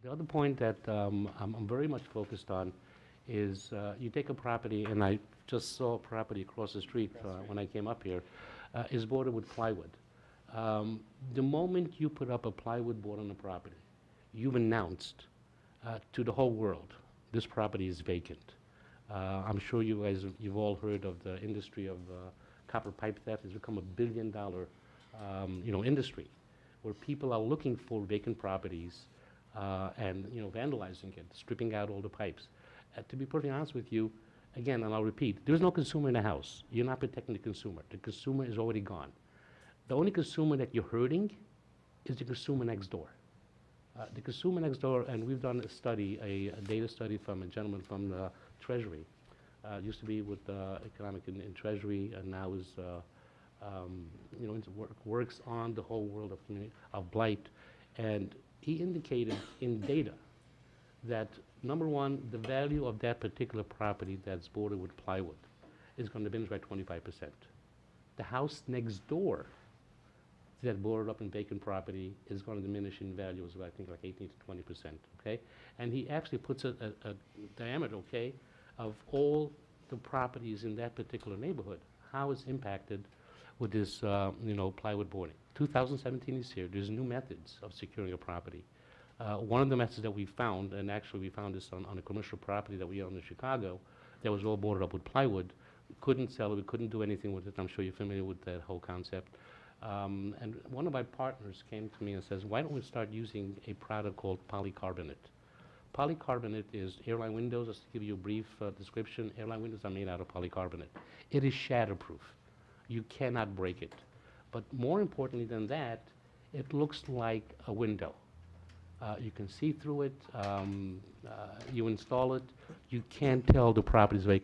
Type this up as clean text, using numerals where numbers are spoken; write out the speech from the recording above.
The other point that I'm very much focused on is you take a property, and I just saw a property across the street when I came up here, is bordered with plywood. The moment you put up a plywood board on the property, you've announced to the whole world, this property is vacant. I'm sure you guys, you've all heard of the industry of copper pipe theft. It's become $1 billion, industry, where people are looking for vacant properties and vandalizing it, stripping out all the pipes. To be perfectly honest with you, again, and I'll repeat, there's no consumer in the house. You're not protecting the consumer. The consumer is already gone. The only consumer that you're hurting is the consumer next door. The consumer next door, and we've done a study, a data study from a gentleman from the Treasury. Used to be with economic in Treasury, and now is works on the whole world of blight. And he indicated in data that, number one, the value of that particular property that's bordered with plywood is going to diminish by 25%. The house next door that boarded up in vacant property is going to diminish in value as well, I think like 18 to 20%, okay? And he actually puts a diameter, okay, of all the properties in that particular neighborhood, how it's impacted with this, plywood boarding. 2017 is here. There's new methods of securing a property. One of the methods that we found, and actually we found this on a commercial property that we own in Chicago, that was all boarded up with plywood. We couldn't sell it. We couldn't do anything with it. I'm sure you're familiar with that whole concept. And one of my partners came to me and says, why don't we start using a product called PolyCarbonate? PolyCarbonate is airline windows. Just to give you a brief description, airline windows are made out of polycarbonate. It is shatterproof. You cannot break it. But more importantly than that, it looks like a window. You can see through it. You install it. You can't tell the property is vacant.